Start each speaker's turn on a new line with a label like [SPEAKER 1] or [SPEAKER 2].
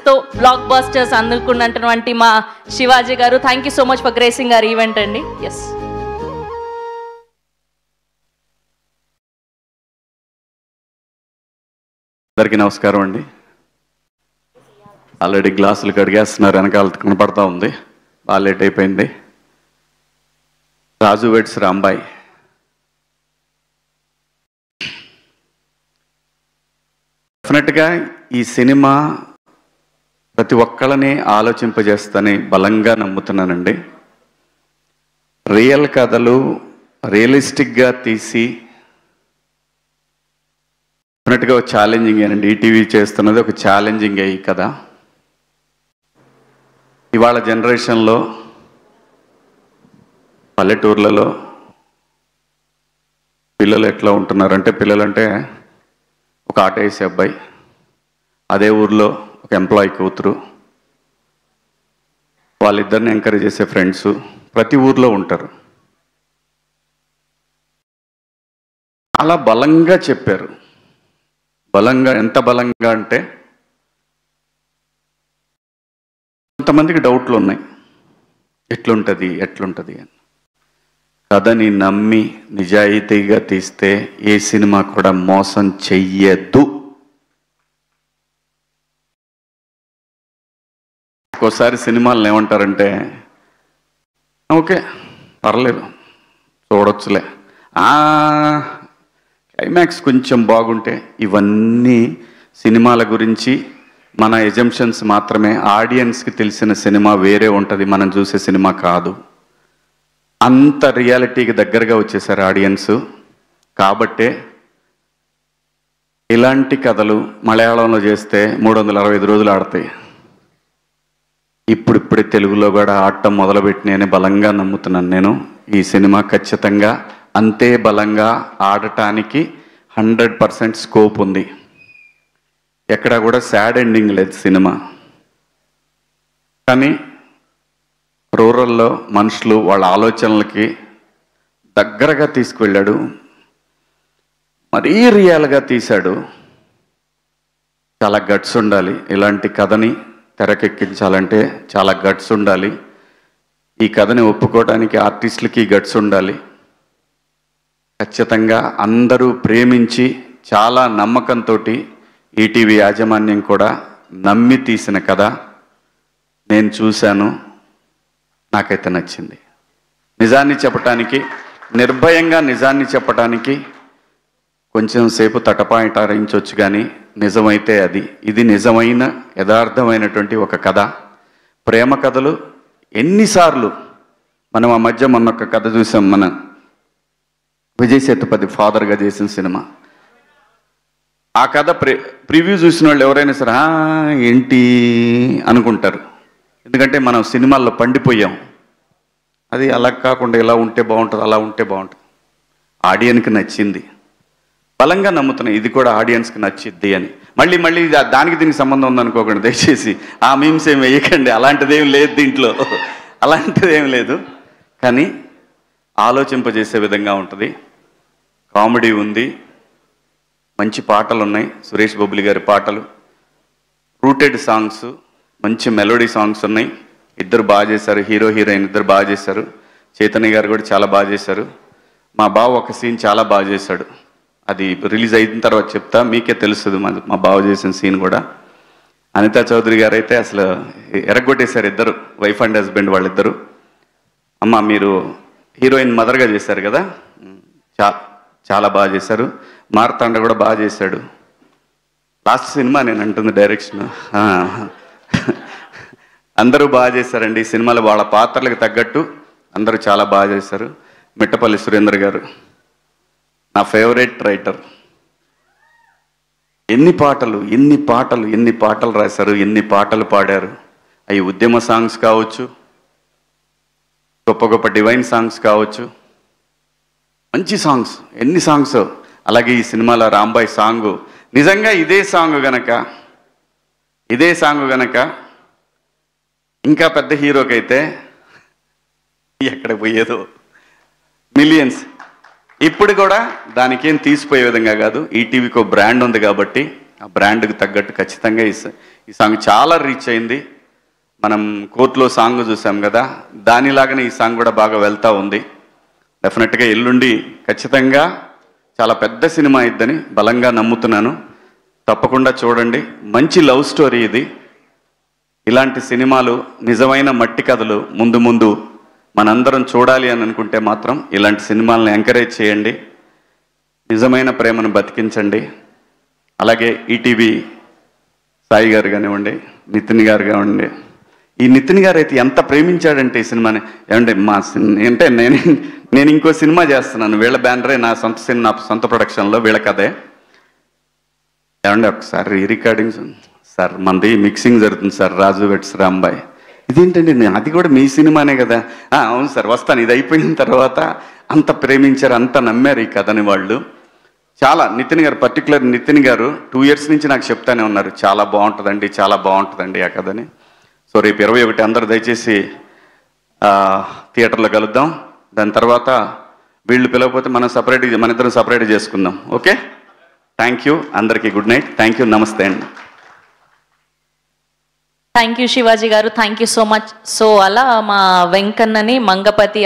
[SPEAKER 1] సక్సెస్తో black busters అందుకున్నటువంటి మా శివాజీ గారు, thank you so much for gracing our event అండి. Yes,
[SPEAKER 2] అందరికీ నమస్కారం అండి. ఆల్రెడీ గ్లాసులు కడిగేస్తున్నారు, వెనకాల కనపడతా ఉంది, బాగా లేట్ అయిపోయింది. రాజు వెడ్స్ రాంబాయ్, డెఫినెట్గా ఈ సినిమా ప్రతి ఒక్కళ్ళని ఆలోచింపజేస్తని బలంగా నమ్ముతున్నానండి. రియల్ కథలు రియలిస్టిక్గా తీసి డెఫినెట్గా ఒక ఛాలెంజింగ్ అండి. ఈటీవీ చేస్తున్నది ఒక ఛాలెంజింగ్ ఈ కథ. ఇవాళ జనరేషన్లో పల్లెటూర్లలో పిల్లలు ఎట్లా ఉంటున్నారంటే, పిల్లలంటే ఒక ఆటో వేసే అబ్బాయి, అదే ఊర్లో ఒక ఎంప్లాయీ కూతురు, వాళ్ళిద్దరిని ఎంకరేజ్ చేసే ఫ్రెండ్స్ ప్రతి ఊర్లో ఉంటారు. అలా బలంగా చెప్పారు. బలంగా, ఎంత బలంగా అంటే కొంతమందికి డౌట్లు ఉన్నాయి, ఎట్లుంటుంది అని. కథని నమ్మి నిజాయితీగా తీస్తే ఏ సినిమా కూడా మోసం చెయ్యద్దు. ఒక్కోసారి సినిమాలను ఏమంటారంటే, ఓకే పర్లేదు చూడొచ్చులే, క్లైమాక్స్ కొంచెం బాగుంటే. ఇవన్నీ సినిమాల గురించి మన ఎజంప్షన్స్ మాత్రమే. ఆడియన్స్కి తెలిసిన సినిమా వేరే ఉంటుంది, మనం చూసే సినిమా కాదు. అంత రియాలిటీకి దగ్గరగా వచ్చేసారు ఆడియన్స్. కాబట్టే ఇలాంటి కథలు మలయాళంలో చేస్తే 365 రోజులు ఆడతాయి. ఇప్పుడిప్పుడే తెలుగులో కూడా ఆడటం మొదలుపెట్టినని బలంగా నమ్ముతున్నాను నేను. ఈ సినిమా ఖచ్చితంగా అంతే బలంగా ఆడటానికి 100% స్కోప్ ఉంది. ఎక్కడ కూడా సాడ్ ఎండింగ్ లేదు సినిమా. కానీ రూరల్లో మనుషులు వాళ్ళ ఆలోచనలకి దగ్గరగా తీసుకువెళ్ళాడు, మరీ రియల్గా తీశాడు. చాలా గట్స్ ఉండాలి ఇలాంటి కథని తెరకెక్కించాలంటే, చాలా గట్స్ ఉండాలి. ఈ కథని ఒప్పుకోవడానికి ఆర్టిస్టులకి గట్స్ ఉండాలి. ఖచ్చితంగా అందరూ ప్రేమించి చాలా నమ్మకంతో ఈటీవీ యాజమాన్యం కూడా నమ్మి తీసిన కథ. నేను చూశాను, నాకైతే నచ్చింది. నిజాన్ని చెప్పటానికి, నిర్భయంగా నిజాన్ని చెప్పటానికి కొంచెం సేపు తటపాయింటారించవచ్చు, కానీ నిజమైతే ఇది నిజమైన యథార్థమైనటువంటి ఒక కథ. ప్రేమ కథలు ఎన్నిసార్లు మనం ఆ మధ్య మొన్న ఒక కథ చూసాం, మన విజయ్ సేతుపతి ఫాదర్గా చేసిన సినిమా. ఆ కథ ప్రివ్యూ చూసిన వాళ్ళు ఎవరైనా సరే ఏంటి అనుకుంటారు, ఎందుకంటే మనం సినిమాల్లో పండిపోయాం. అది అలా కాకుండా ఇలా ఉంటే బాగుంటుంది, అలా ఉంటే బాగుంటుంది. ఆడియన్స్కి నచ్చింది, బలంగా నమ్ముతున్నాయి ఇది కూడా ఆడియన్స్కి నచ్చిద్ది అని. మళ్ళీ దానికి దీనికి సంబంధం ఉందనుకోకండి దయచేసి, ఆ మీమ్స్ ఏం వేయకండి. అలాంటిదేం లేదు దీంట్లో, అలాంటిదేం లేదు. కానీ ఆలోచింపజేసే విధంగా ఉంటుంది. కామెడీ ఉంది, మంచి పాటలు ఉన్నాయి, సురేష్ బొబ్బిలి గారి పాటలు, రూటెడ్ సాంగ్స్, మంచి మెలోడీ సాంగ్స్ ఉన్నాయి. ఇద్దరు బాగా చేశారు, హీరో హీరోయిన్ ఇద్దరు బాగా చేశారు. చైతన్య గారు కూడా చాలా బాగా చేశారు. మా బావ ఒక సీన్ చాలా బాగా చేశాడు, అది రిలీజ్ అయిన తర్వాత చెప్తా, మీకే తెలుస్తుంది మా బావ చేసిన సీన్ కూడా. అనితా చౌదరి గారు అయితే అసలు ఎరగొట్టేశారు, ఇద్దరు వైఫ్ అండ్ హస్బెండ్ వాళ్ళిద్దరు. అమ్మ మీరు హీరోయిన్ మదర్గా చేశారు కదా, చాలా బాగా చేశారు. మార్తాండ కూడా బాగా చేశాడు. లాస్ట్ సినిమా నేను అంటుంది డైరెక్షన్. అందరూ బాగా చేశారండి ఈ సినిమాలో, వాళ్ళ పాత్రలకు తగ్గట్టు అందరూ చాలా బాగా చేశారు. మిట్టపల్లి సురేందర్ గారు నా ఫేవరెట్ రైటర్. ఎన్ని పాటలు రాశారు, ఎన్ని పాటలు పాడారు. అవి ఉద్యమ సాంగ్స్ కావచ్చు, గొప్ప గొప్ప డివైన్ సాంగ్స్ కావచ్చు, మంచి సాంగ్స్, ఎన్ని సాంగ్స్. అలాగే ఈ సినిమాలో రాంబాయ్ సాంగ్, నిజంగా ఇదే సాంగ్ గనక ఇంకా పెద్ద హీరోకైతే ఎక్కడ పోయేదో మిలియన్స్. ఇప్పుడు కూడా దానికేం తీసిపోయే విధంగా కాదు, ఈటీవీకి బ్రాండ్ ఉంది కాబట్టి ఆ బ్రాండ్కి తగ్గట్టు ఖచ్చితంగా ఈ సాంగ్ చాలా రీచ్ అయింది. మనం కోర్టులో సాంగ్ చూసాం కదా, దానిలాగానే ఈ సాంగ్ కూడా బాగా వెళ్తూ ఉంది. డెఫినెట్గా ఎల్లుండి ఖచ్చితంగా చాలా పెద్ద సినిమా అయిద్దని బలంగా నమ్ముతున్నాను. తప్పకుండా చూడండి. మంచి లవ్ స్టోరీ ఇది. ఇలాంటి సినిమాలు, నిజమైన మట్టి కథలు ముందు ముందు మనందరం చూడాలి అని అనుకుంటే మాత్రం ఇలాంటి సినిమాలను ఎంకరేజ్ చేయండి. నిజమైన ప్రేమను బతికించండి. అలాగే ఈటీవీ సాయి గారు కానివ్వండి, నితిన్ గారు కానివ్వండి. ఈ నితిన్ గారు అయితే ఎంత ప్రేమించాడంటే ఈ సినిమాని. ఏమంటే అంటే నేను ఇంకో సినిమా చేస్తున్నాను, వీళ్ళ బ్యానరే, నా సొంత సినిమా, నా సొంత ప్రొడక్షన్లో వీళ్ళ కథే. ఏమంటే ఒకసారి రికార్డింగ్స్ సార్, మనది మిక్సింగ్ జరుగుతుంది సార్, రాజు వెట్స్ రాంబాయ్. ఇదేంటండి, అది కూడా మీ సినిమానే కదా. అవును సార్ వస్తాను, ఇది అయిపోయిన తర్వాత. అంత ప్రేమించారు, అంత నమ్మారు ఈ కథని వాళ్ళు. చాలా నితిన్ గారు, పర్టికులర్ నితిన్ గారు 2 years నుంచి నాకు చెప్తానే ఉన్నారు, చాలా బాగుంటుందండి, చాలా బాగుంటుందండి ఆ కథని. సో రేపు 21 అందరు దయచేసి థియేటర్లో కలుద్దాం. దాని తర్వాత వీళ్ళు పిలవకపోతే మన ఇద్దరం సపరేట్ చేసుకుందాం. ఓకే, థ్యాంక్ యూ అందరికీ. Good night. థ్యాంక్ యూ, నమస్తే అండి.
[SPEAKER 1] థ్యాంక్ యూ శివాజీ గారు, thank you so much. So అలా మా వెంకన్నని మంగపతి